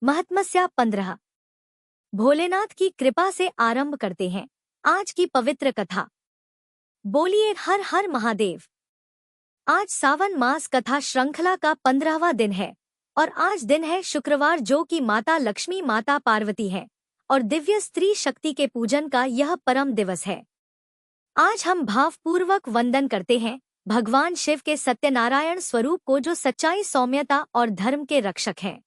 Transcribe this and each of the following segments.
महत्मस्या 15। भोलेनाथ की कृपा से आरंभ करते हैं आज की पवित्र कथा। बोलिए हर हर महादेव। आज सावन मास कथा श्रृंखला का 15वां दिन है और आज दिन है शुक्रवार, जो कि माता लक्ष्मी, माता पार्वती है और दिव्य स्त्री शक्ति के पूजन का यह परम दिवस है। आज हम भावपूर्वक वंदन करते हैं भगवान शिव के सत्यनारायण स्वरूप को, जो सच्चाई, सौम्यता और धर्म के रक्षक हैं।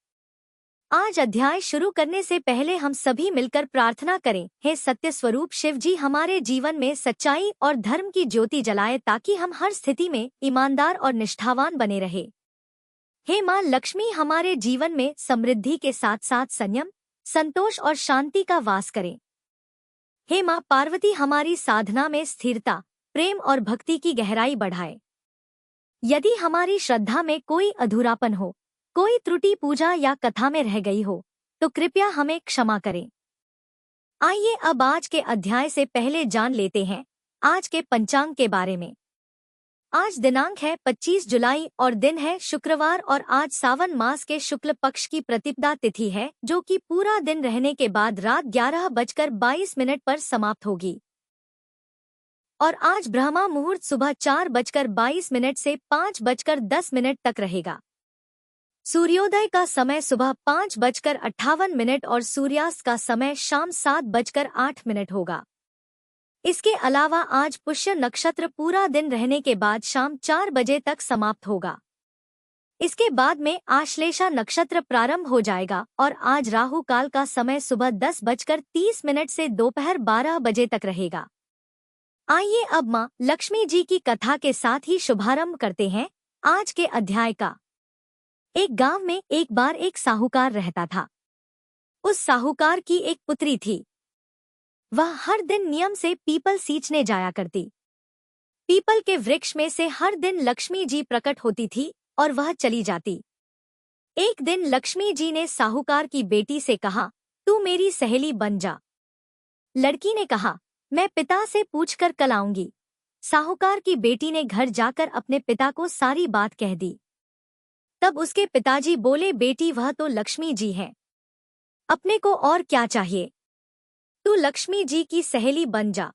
आज अध्याय शुरू करने से पहले हम सभी मिलकर प्रार्थना करें, हे सत्य स्वरूप शिव जी, हमारे जीवन में सच्चाई और धर्म की ज्योति जलाए ताकि हम हर स्थिति में ईमानदार और निष्ठावान बने रहे। हे मां लक्ष्मी, हमारे जीवन में समृद्धि के साथ साथ संयम, संतोष और शांति का वास करें। हे मां पार्वती, हमारी साधना में स्थिरता, प्रेम और भक्ति की गहराई बढ़ाए। यदि हमारी श्रद्धा में कोई अधूरापन हो, कोई त्रुटि पूजा या कथा में रह गई हो, तो कृपया हमें क्षमा करें। आइए अब आज के अध्याय से पहले जान लेते हैं आज के पंचांग के बारे में। आज दिनांक है 25 जुलाई और दिन है शुक्रवार और आज सावन मास के शुक्ल पक्ष की प्रतिपदा तिथि है, जो कि पूरा दिन रहने के बाद रात 11:22 पर समाप्त होगी। और आज ब्रह्मा मुहूर्त सुबह 4:22 से 5:10 तक रहेगा। सूर्योदय का समय सुबह 5:58 और सूर्यास्त का समय शाम 7:08 होगा। इसके अलावा आज पुष्य नक्षत्र पूरा दिन रहने के बाद शाम 4 बजे तक समाप्त होगा। इसके बाद में आश्लेषा नक्षत्र प्रारंभ हो जाएगा और आज राहु काल का समय सुबह 10:30 से दोपहर 12 बजे तक रहेगा। आइए अब मां लक्ष्मी जी की कथा के साथ ही शुभारंभ करते हैं आज के अध्याय का। एक गांव में एक बार एक साहूकार रहता था। उस साहूकार की एक पुत्री थी। वह हर दिन नियम से पीपल सींचने जाया करती। पीपल के वृक्ष में से हर दिन लक्ष्मी जी प्रकट होती थी और वह चली जाती। एक दिन लक्ष्मी जी ने साहूकार की बेटी से कहा, तू मेरी सहेली बन जा। लड़की ने कहा, मैं पिता से पूछकर कल आऊंगी। साहूकार की बेटी ने घर जाकर अपने पिता को सारी बात कह दी। तब उसके पिताजी बोले, बेटी वह तो लक्ष्मी जी है, अपने को और क्या चाहिए, तू लक्ष्मी जी की सहेली बन जा।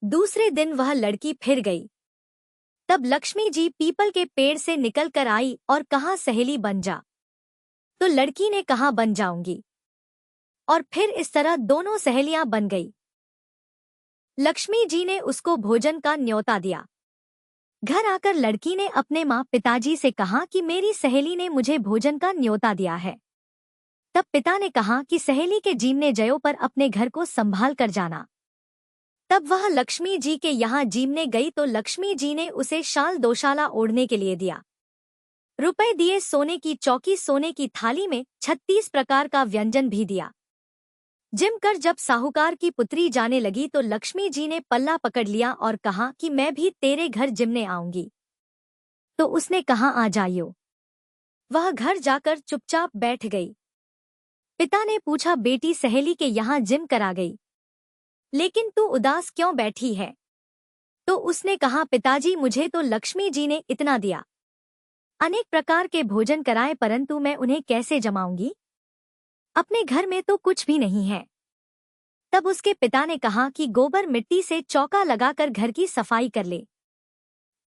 दूसरे दिन वह लड़की फिर गई। तब लक्ष्मी जी पीपल के पेड़ से निकल कर आई और कहा, सहेली बन जा। तो लड़की ने कहा, बन जाऊंगी। और फिर इस तरह दोनों सहेलियां बन गई। लक्ष्मी जी ने उसको भोजन का न्योता दिया। घर आकर लड़की ने अपने माँ पिताजी से कहा कि मेरी सहेली ने मुझे भोजन का न्योता दिया है। तब पिता ने कहा कि सहेली के जीमने जयो पर अपने घर को संभाल कर जाना। तब वह लक्ष्मी जी के यहाँ जीमने गई तो लक्ष्मी जी ने उसे शाल दोशाला ओढ़ने के लिए दिया। रुपए दिए, सोने की चौकी, सोने की थाली में 36 प्रकार का व्यंजन भी दिया। जिम कर जब साहूकार की पुत्री जाने लगी तो लक्ष्मी जी ने पल्ला पकड़ लिया और कहा कि मैं भी तेरे घर जिमने आऊंगी। तो उसने कहा, आ जाइयो। वह घर जाकर चुपचाप बैठ गई। पिता ने पूछा, बेटी सहेली के यहाँ जिम करा गई, लेकिन तू उदास क्यों बैठी है? तो उसने कहा, पिताजी मुझे तो लक्ष्मी जी ने इतना दिया, अनेक प्रकार के भोजन कराए, परंतु मैं उन्हें कैसे जमाऊंगी? अपने घर में तो कुछ भी नहीं है। तब उसके पिता ने कहा कि गोबर मिट्टी से चौका लगाकर घर की सफाई कर ले।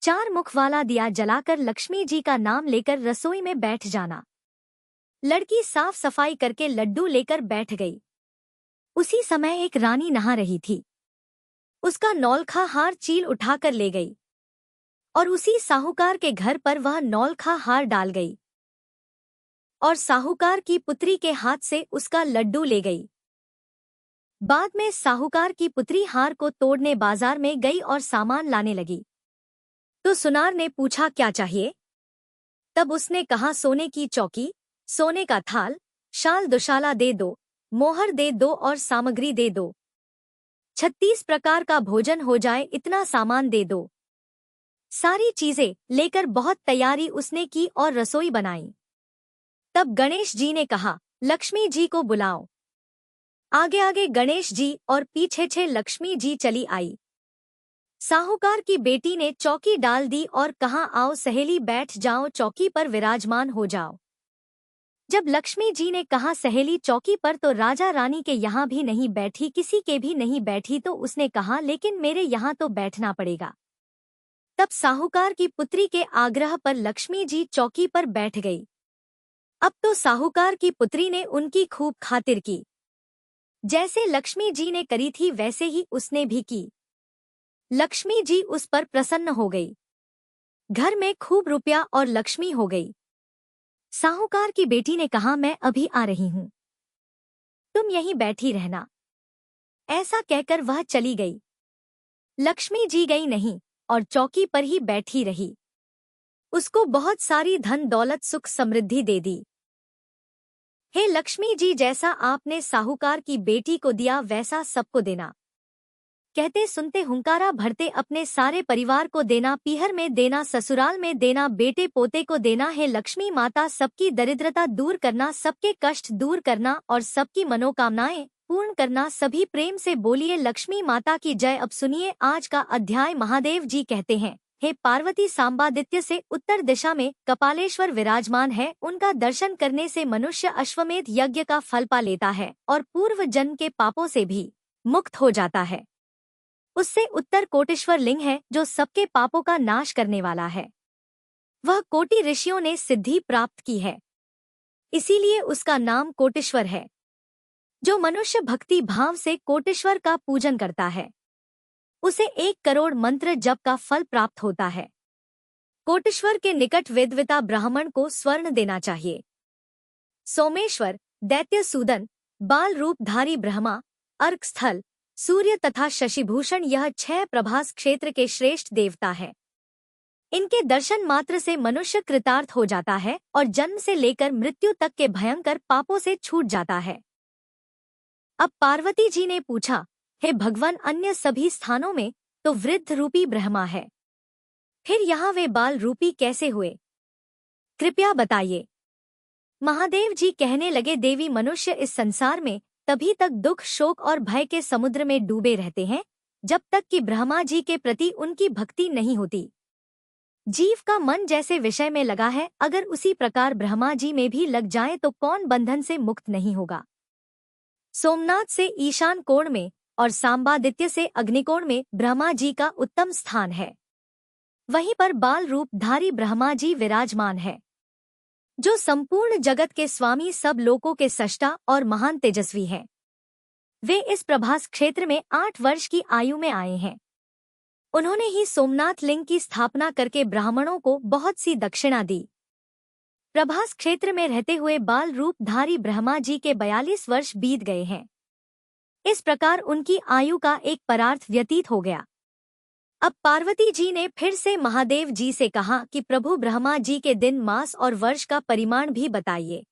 4 मुख वाला दिया जलाकर लक्ष्मी जी का नाम लेकर रसोई में बैठ जाना। लड़की साफ सफाई करके लड्डू लेकर बैठ गई। उसी समय एक रानी नहा रही थी। उसका नौलखा हार चील उठाकर ले गई और उसी साहूकार के घर पर वह नौलखा हार डाल गई और साहूकार की पुत्री के हाथ से उसका लड्डू ले गई। बाद में साहूकार की पुत्री हार को तोड़ने बाजार में गई और सामान लाने लगी। तो सुनार ने पूछा, क्या चाहिए? तब उसने कहा, सोने की चौकी, सोने का थाल, शाल दुशाला दे दो, मोहर दे दो और सामग्री दे दो। 36 प्रकार का भोजन हो जाए, इतना सामान दे दो। सारी चीजें लेकर बहुत तैयारी उसने की और रसोई बनाई। तब गणेश जी ने कहा, लक्ष्मी जी को बुलाओ। आगे आगे गणेश जी और पीछे लक्ष्मी जी चली आई। साहूकार की बेटी ने चौकी डाल दी और कहा, आओ सहेली बैठ जाओ, चौकी पर विराजमान हो जाओ। जब लक्ष्मी जी ने कहा सहेली चौकी पर तो राजा रानी के यहाँ भी नहीं बैठी, किसी के भी नहीं बैठी, तो उसने कहा लेकिन मेरे यहाँ तो बैठना पड़ेगा। तब साहूकार की पुत्री के आग्रह पर लक्ष्मी जी चौकी पर बैठ गई। अब तो साहूकार की पुत्री ने उनकी खूब खातिर की। जैसे लक्ष्मी जी ने करी थी वैसे ही उसने भी की। लक्ष्मी जी उस पर प्रसन्न हो गई। घर में खूब रुपया और लक्ष्मी हो गई। साहूकार की बेटी ने कहा मैं अभी आ रही हूँ, तुम यहीं बैठी रहना। ऐसा कहकर वह चली गई। लक्ष्मी जी गई नहीं और चौकी पर ही बैठी रही। उसको बहुत सारी धन दौलत सुख समृद्धि दे दी। हे लक्ष्मी जी, जैसा आपने साहूकार की बेटी को दिया वैसा सबको देना। कहते सुनते हुंकारा भरते अपने सारे परिवार को देना, पीहर में देना, ससुराल में देना, बेटे पोते को देना। हे लक्ष्मी माता, सबकी दरिद्रता दूर करना, सबके कष्ट दूर करना और सबकी मनोकामनाएं पूर्ण करना। सभी प्रेम से बोलिए लक्ष्मी माता की जय। अब सुनिए आज का अध्याय। महादेव जी कहते हैं, हे पार्वती, सांबादित्य से उत्तर दिशा में कपालेश्वर विराजमान है। उनका दर्शन करने से मनुष्य अश्वमेध यज्ञ का फल पा लेता है और पूर्व जन्म के पापों से भी मुक्त हो जाता है। उससे उत्तर कोटेश्वर लिंग है जो सबके पापों का नाश करने वाला है। वह कोटि ऋषियों ने सिद्धि प्राप्त की है, इसीलिए उसका नाम कोटेश्वर है। जो मनुष्य भक्ति भाव से कोटेश्वर का पूजन करता है उसे 1 करोड़ मंत्र जप का फल प्राप्त होता है। कोटेश्वर के निकट वेदविता ब्राह्मण को स्वर्ण देना चाहिए। सोमेश्वर, दैत्य सूदन, बाल रूपधारी ब्रह्मा, अर्क स्थल, सूर्य तथा शशिभूषण, यह 6 प्रभास क्षेत्र के श्रेष्ठ देवता है। इनके दर्शन मात्र से मनुष्य कृतार्थ हो जाता है और जन्म से लेकर मृत्यु तक के भयंकर पापों से छूट जाता है। अब पार्वती जी ने पूछा, हे भगवान, अन्य सभी स्थानों में तो वृद्ध रूपी ब्रह्मा है, फिर यहाँ वे बाल रूपी कैसे हुए? कृपया बताइए। महादेव जी कहने लगे, देवी, मनुष्य इस संसार में तभी तक दुख शोक और भय के समुद्र में डूबे रहते हैं जब तक कि ब्रह्मा जी के प्रति उनकी भक्ति नहीं होती। जीव का मन जैसे विषय में लगा है, अगर उसी प्रकार ब्रह्मा जी में भी लग जाए तो कौन बंधन से मुक्त नहीं होगा। सोमनाथ से ईशान कोण में और सांबादित्य से अग्निकोण में ब्रह्मा जी का उत्तम स्थान है। वहीं पर बाल रूपधारी ब्रह्मा जी विराजमान है, जो संपूर्ण जगत के स्वामी, सब लोकों के सृष्टा और महान तेजस्वी हैं। वे इस प्रभास क्षेत्र में 8 वर्ष की आयु में आए हैं। उन्होंने ही सोमनाथ लिंग की स्थापना करके ब्राह्मणों को बहुत सी दक्षिणा दी। प्रभास क्षेत्र में रहते हुए बाल रूपधारी ब्रह्मा जी के 42 वर्ष बीत गए हैं। इस प्रकार उनकी आयु का एक परार्थ व्यतीत हो गया। अब पार्वती जी ने फिर से महादेव जी से कहा कि प्रभु ब्रह्मा जी के दिन, मास और वर्ष का परिमाण भी बताइए।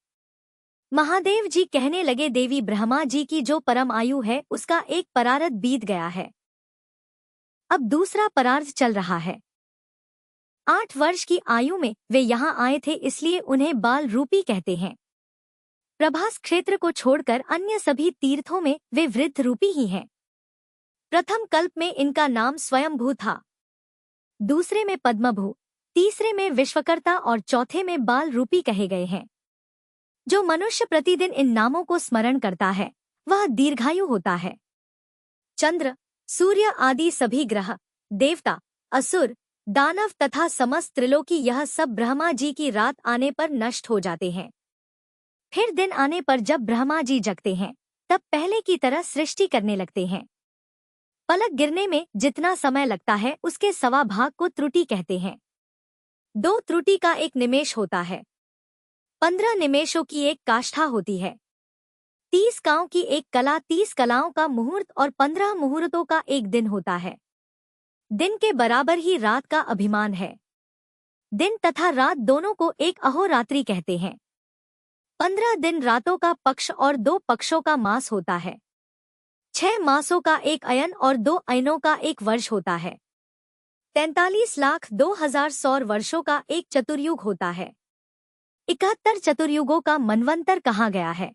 महादेव जी कहने लगे, देवी, ब्रह्मा जी की जो परम आयु है उसका एक परार्थ बीत गया है, अब दूसरा परार्थ चल रहा है। 8 वर्ष की आयु में वे यहाँ आए थे, इसलिए उन्हें बाल रूपी कहते हैं। प्रभास क्षेत्र को छोड़कर अन्य सभी तीर्थों में वे वृद्ध रूपी ही हैं। प्रथम कल्प में इनका नाम स्वयंभू था, दूसरे में पद्मभू, तीसरे में विश्वकर्ता और चौथे में बाल रूपी कहे गए हैं। जो मनुष्य प्रतिदिन इन नामों को स्मरण करता है वह दीर्घायु होता है। चंद्र, सूर्य आदि सभी ग्रह, देवता, असुर, दानव तथा समस्त त्रिलोकी, यह सब ब्रह्मा जी की रात आने पर नष्ट हो जाते हैं। फिर दिन आने पर जब ब्रह्मा जी जगते हैं तब पहले की तरह सृष्टि करने लगते हैं। पलक गिरने में जितना समय लगता है उसके सवा भाग को त्रुटि कहते हैं। 2 त्रुटि का 1 निमेष होता है। 15 निमेषों की 1 काष्ठा होती है। 30 काओं की 1 कला, 30 कलाओं का मुहूर्त और 15 मुहूर्तों का 1 दिन होता है। दिन के बराबर ही रात का अभिमान है। दिन तथा रात दोनों को 1 अहोरात्रि कहते हैं। 15 दिन रातों का पक्ष और 2 पक्षों का मास होता है। 6 मासों का 1 अयन और 2 अयनों का 1 वर्ष होता है। 43,02,000 सौर वर्षों का 1 चतुर्युग होता है। 71 चतुर्युगों का मनवंतर कहा गया है।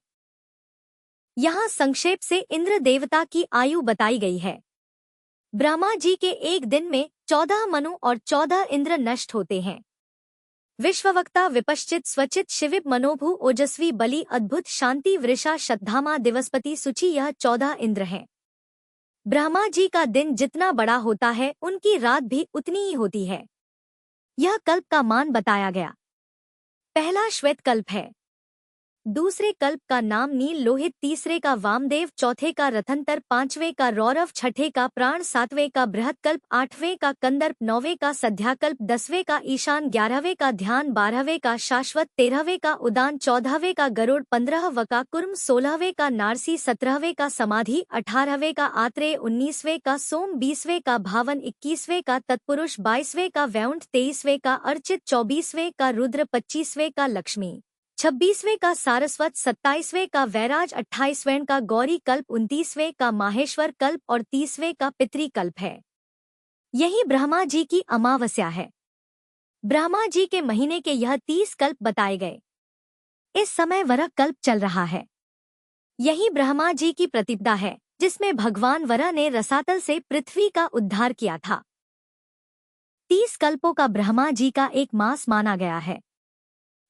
यहाँ संक्षेप से इंद्र देवता की आयु बताई गई है। ब्रह्मा जी के 1 दिन में 14 मनु और 14 इंद्र नष्ट होते हैं। विश्ववक्ता विपश्चित स्वचित शिविब मनोभु ओजस्वी बलि अद्भुत शांति वृषा शतधामा दिवसपति सुचि। यह 14 इंद्र हैं। ब्रह्मा जी का दिन जितना बड़ा होता है उनकी रात भी उतनी ही होती है। यह कल्प का मान बताया गया। पहला श्वेत कल्प है। दूसरे कल्प का नाम नील लोहित, तीसरे का वामदेव, चौथे का रथंतर, पांचवें का रौरव, छठे का प्राण, सातवें का बृहत कल्प, आठवें का कंदर्प, नौवें का सध्याकल्प, 10वें का ईशान, 11वें का ध्यान, 12वें का शाश्वत, 13वें का उदान, 14वें का गरुड़, 15वें का कुर्म, 16वें का नारसी, 17वें का समाधि, 18वें का आत्रेय, 19वें का सोम, 20वें का भावन, 21वें का तत्पुरुष, 22वें का वैकुंठ, 23वें का अर्चित, 24वें का रुद्र, 25वें का लक्ष्मी, 26वें का सारस्वत, 27वें का वैराज, 28वें का गौरी कल्प, 29वें का माहेश्वर कल्प और 30वें का पितरी कल्प है। यही ब्रह्मा जी की अमावस्या है। ब्रह्मा जी के महीने के यह 30 कल्प बताए गए। इस समय वरह कल्प चल रहा है। यही ब्रह्मा जी की प्रतिपदा है जिसमें भगवान वरह ने रसातल से पृथ्वी का उद्धार किया था। 30 कल्पों का ब्रह्मा जी का एक मास माना गया है।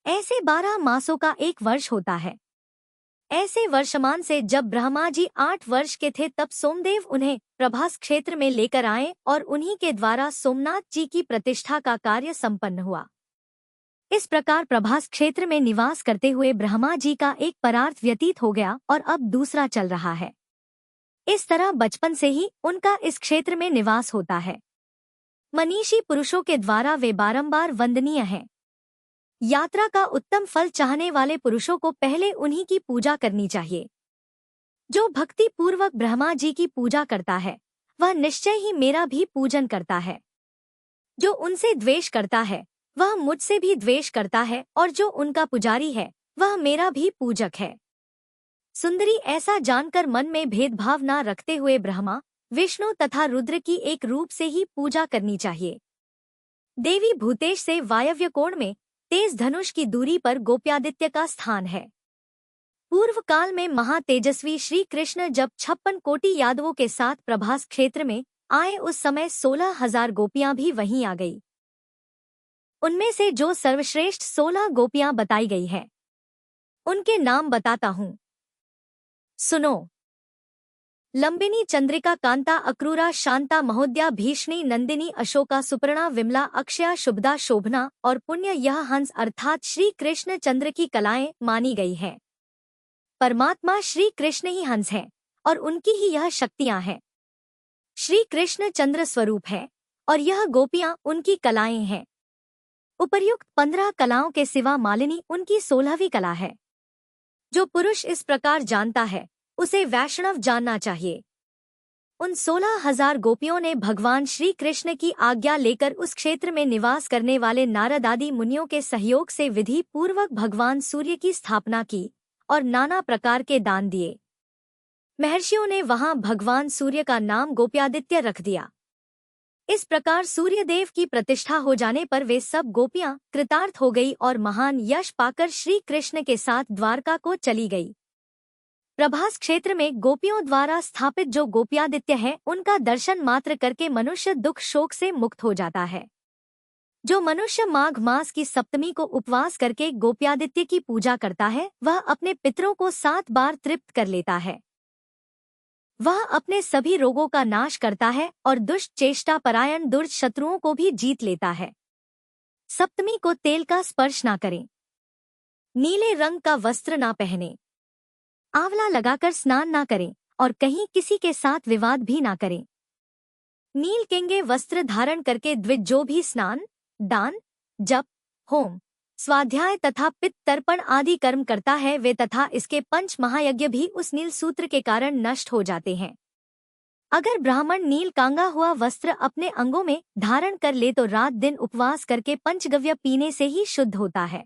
ऐसे 12 मासों का एक वर्ष होता है। ऐसे वर्षमान से जब ब्रह्मा जी 8 वर्ष के थे तब सोमदेव उन्हें प्रभास क्षेत्र में लेकर आए और उन्हीं के द्वारा सोमनाथ जी की प्रतिष्ठा का कार्य संपन्न हुआ। इस प्रकार प्रभास क्षेत्र में निवास करते हुए ब्रह्मा जी का एक परार्थ व्यतीत हो गया और अब दूसरा चल रहा है। इस तरह बचपन से ही उनका इस क्षेत्र में निवास होता है। मनीषी पुरुषों के द्वारा वे बारंबार वंदनीय हैं। यात्रा का उत्तम फल चाहने वाले पुरुषों को पहले उन्हीं की पूजा करनी चाहिए। जो भक्ति पूर्वक ब्रह्मा जी की पूजा करता है वह निश्चय ही मेरा भी पूजन करता है। जो उनसे द्वेष करता है वह मुझसे भी द्वेष करता है और जो उनका पुजारी है वह मेरा भी पूजक है। सुंदरी ऐसा जानकर मन में भेदभाव न रखते हुए ब्रह्मा, विष्णु तथा रुद्र की एक रूप से ही पूजा करनी चाहिए। देवी भूतेश से वायव्य कोण में तेज धनुष की दूरी पर गोप्यादित्य का स्थान है। पूर्व काल में महातेजस्वी श्री कृष्ण जब 56 कोटि यादवों के साथ प्रभास क्षेत्र में आए उस समय 16,000 गोपियां भी वहीं आ गई। उनमें से जो सर्वश्रेष्ठ 16 गोपियां बताई गई है उनके नाम बताता हूँ, सुनो। लंबिनी, चंद्रिका, कांता, अक्रूरा, शांता, महोदया, भीषणी, नंदिनी, अशोका, सुपर्णा, विमला, अक्षया, शुभदा, शोभना और पुण्य। यह हंस अर्थात श्री कृष्ण चंद्र की कलाएं मानी गई हैं। परमात्मा श्री कृष्ण ही हंस हैं और उनकी ही यह शक्तियां हैं। श्री कृष्ण चंद्र स्वरूप है और यह गोपियां उनकी कलाएं हैं। उपर्युक्त 15 कलाओं के सिवा मालिनी उनकी 16वीं कला है। जो पुरुष इस प्रकार जानता है उसे वैष्णव जानना चाहिए। उन 16,000 गोपियों ने भगवान श्री कृष्ण की आज्ञा लेकर उस क्षेत्र में निवास करने वाले नारद आदि मुनियों के सहयोग से विधि पूर्वक भगवान सूर्य की स्थापना की और नाना प्रकार के दान दिए। महर्षियों ने वहां भगवान सूर्य का नाम गोप्यादित्य रख दिया। इस प्रकार सूर्यदेव की प्रतिष्ठा हो जाने पर वे सब गोपियां कृतार्थ हो गई और महान यश पाकर श्री कृष्ण के साथ द्वारका को चली गई। प्रभास क्षेत्र में गोपियों द्वारा स्थापित जो गोप्यादित्य है उनका दर्शन मात्र करके मनुष्य दुख शोक से मुक्त हो जाता है। जो मनुष्य माघ मास की सप्तमी को उपवास करके गोप्यादित्य की पूजा करता है वह अपने पितरों को 7 बार तृप्त कर लेता है। वह अपने सभी रोगों का नाश करता है और दुष्ट चेष्टा परायण दुर्ज शत्रुओं को भी जीत लेता है। सप्तमी को तेल का स्पर्श ना करें, नीले रंग का वस्त्र ना पहने, आंवला लगाकर स्नान ना करें और कहीं किसी के साथ विवाद भी ना करें। नील केंगे वस्त्र धारण करके द्विज जो भी स्नान, दान, जप, होम, स्वाध्याय तथा पित्त तर्पण आदि कर्म करता है वे तथा इसके 5 महायज्ञ भी उस नील सूत्र के कारण नष्ट हो जाते हैं। अगर ब्राह्मण नील कांगा हुआ वस्त्र अपने अंगों में धारण कर ले तो रात दिन उपवास करके पंचगव्य पीने से ही शुद्ध होता है।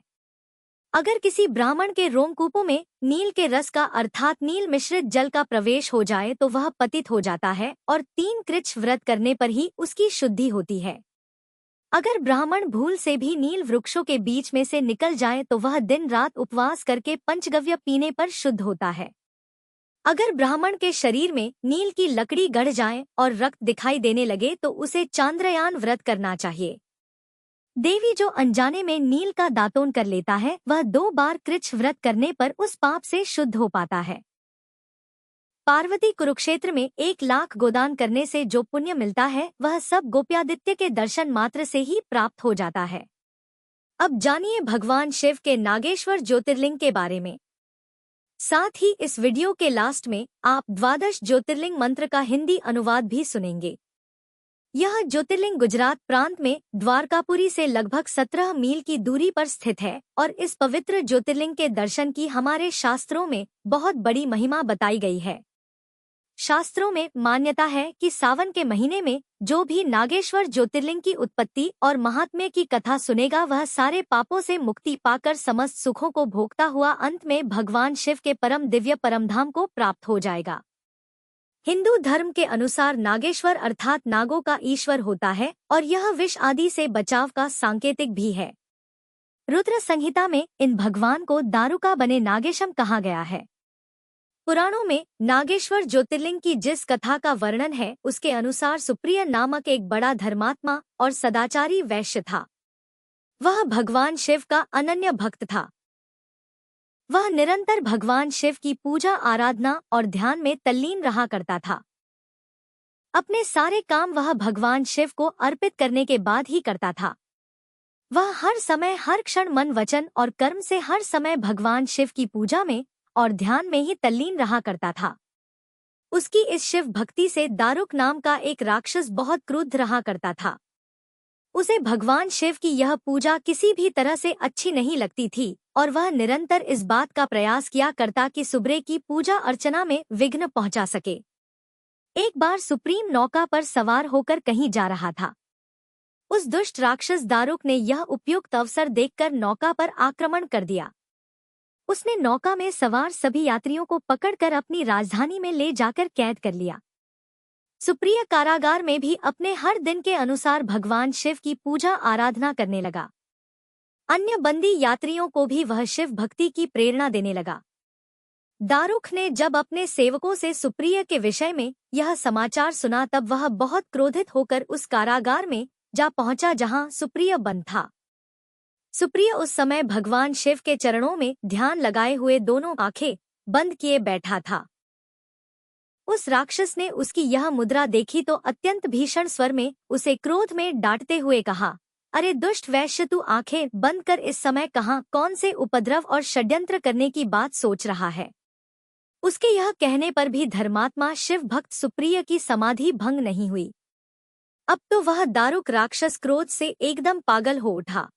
अगर किसी ब्राह्मण के रोमकूपों में नील के रस का अर्थात नील मिश्रित जल का प्रवेश हो जाए तो वह पतित हो जाता है और 3 कृच्छ व्रत करने पर ही उसकी शुद्धि होती है। अगर ब्राह्मण भूल से भी नील वृक्षों के बीच में से निकल जाए तो वह दिन रात उपवास करके पंचगव्य पीने पर शुद्ध होता है। अगर ब्राह्मण के शरीर में नील की लकड़ी गड़ जाए और रक्त दिखाई देने लगे तो उसे चांद्रयान व्रत करना चाहिए। देवी जो अनजाने में नील का दातून कर लेता है वह 2 बार कृच्छ व्रत करने पर उस पाप से शुद्ध हो पाता है। पार्वती कुरुक्षेत्र में 1,00,000 गोदान करने से जो पुण्य मिलता है वह सब गोप्यादित्य के दर्शन मात्र से ही प्राप्त हो जाता है। अब जानिए भगवान शिव के नागेश्वर ज्योतिर्लिंग के बारे में। साथ ही इस वीडियो के लास्ट में आप 12 ज्योतिर्लिंग मंत्र का हिंदी अनुवाद भी सुनेंगे। यह ज्योतिर्लिंग गुजरात प्रांत में द्वारकापुरी से लगभग 17 मील की दूरी पर स्थित है और इस पवित्र ज्योतिर्लिंग के दर्शन की हमारे शास्त्रों में बहुत बड़ी महिमा बताई गई है। शास्त्रों में मान्यता है कि सावन के महीने में जो भी नागेश्वर ज्योतिर्लिंग की उत्पत्ति और महात्म्य की कथा सुनेगा वह सारे पापों से मुक्ति पाकर समस्त सुखों को भोगता हुआ अंत में भगवान शिव के परम दिव्य परमधाम को प्राप्त हो जाएगा। हिंदू धर्म के अनुसार नागेश्वर अर्थात नागों का ईश्वर होता है और यह विष आदि से बचाव का सांकेतिक भी है। रुद्र संहिता में इन भगवान को दारुका बने नागेशम कहा गया है। पुराणों में नागेश्वर ज्योतिर्लिंग की जिस कथा का वर्णन है उसके अनुसार सुप्रिय नामक एक बड़ा धर्मात्मा और सदाचारी वैश्य था। वह भगवान शिव का अनन्य भक्त था। वह निरंतर भगवान शिव की पूजा आराधना और ध्यान में तल्लीन रहा करता था। अपने सारे काम वह भगवान शिव को अर्पित करने के बाद ही करता था। वह हर समय हर क्षण मन वचन और कर्म से हर समय भगवान शिव की पूजा में और ध्यान में ही तल्लीन रहा करता था। उसकी इस शिव भक्ति से दारुक नाम का एक राक्षस बहुत क्रुद्ध रहा करता था। उसे भगवान शिव की यह पूजा किसी भी तरह से अच्छी नहीं लगती थी और वह निरंतर इस बात का प्रयास किया करता कि सुब्रे की पूजा अर्चना में विघ्न पहुंचा सके। एक बार सुप्रीम नौका पर सवार होकर कहीं जा रहा था। उस दुष्ट राक्षस दारुक ने यह उपयुक्त अवसर देखकर नौका पर आक्रमण कर दिया। उसने नौका में सवार सभी यात्रियों को पकड़कर अपनी राजधानी में ले जाकर कैद कर लिया। सुप्रिय कारागार में भी अपने हर दिन के अनुसार भगवान शिव की पूजा आराधना करने लगा। अन्य बंदी यात्रियों को भी वह शिव भक्ति की प्रेरणा देने लगा। दारुक ने जब अपने सेवकों से सुप्रिय के विषय में यह समाचार सुना तब वह बहुत क्रोधित होकर उस कारागार में जा पहुंचा जहां सुप्रिय बंद था। सुप्रिय उस समय भगवान शिव के चरणों में ध्यान लगाए हुए दोनों आंखें बंद किए बैठा था। उस राक्षस ने उसकी यह मुद्रा देखी तो अत्यंत भीषण स्वर में उसे क्रोध में डांटते हुए कहा, अरे दुष्ट वैश्य, तू आंखें बंद कर इस समय कहाँ कौन से उपद्रव और षड्यंत्र करने की बात सोच रहा है। उसके यह कहने पर भी धर्मात्मा शिव भक्त सुप्रिय की समाधि भंग नहीं हुई। अब तो वह दारुक राक्षस क्रोध से एकदम पागल हो उठा।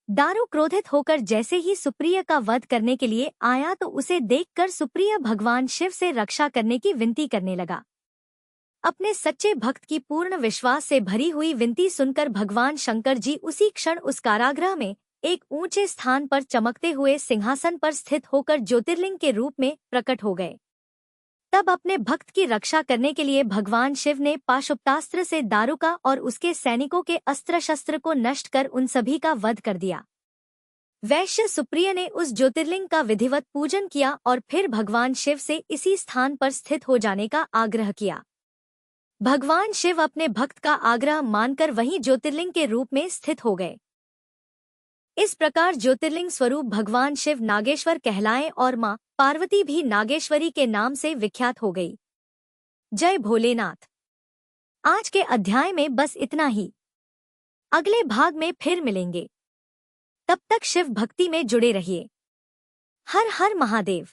दारू क्रोधित होकर जैसे ही सुप्रिय का वध करने के लिए आया तो उसे देखकर सुप्रिय भगवान शिव से रक्षा करने की विनती करने लगा। अपने सच्चे भक्त की पूर्ण विश्वास से भरी हुई विनती सुनकर भगवान शंकर जी उसी क्षण उस कारागृह में एक ऊंचे स्थान पर चमकते हुए सिंहासन पर स्थित होकर ज्योतिर्लिंग के रूप में प्रकट हो गए। तब अपने भक्त की रक्षा करने के लिए भगवान शिव ने पाशुपतास्त्र से दारुका और उसके सैनिकों के अस्त्र शस्त्र को नष्ट कर उन सभी का वध कर दिया। वैश्य सुप्रिय ने उस ज्योतिर्लिंग का विधिवत पूजन किया और फिर भगवान शिव से इसी स्थान पर स्थित हो जाने का आग्रह किया। भगवान शिव अपने भक्त का आग्रह मानकर वहीं ज्योतिर्लिंग के रूप में स्थित हो गए। इस प्रकार ज्योतिर्लिंग स्वरूप भगवान शिव नागेश्वर कहलाए और मां पार्वती भी नागेश्वरी के नाम से विख्यात हो गई। जय भोलेनाथ। आज के अध्याय में बस इतना ही। अगले भाग में फिर मिलेंगे। तब तक शिव भक्ति में जुड़े रहिए। हर हर महादेव।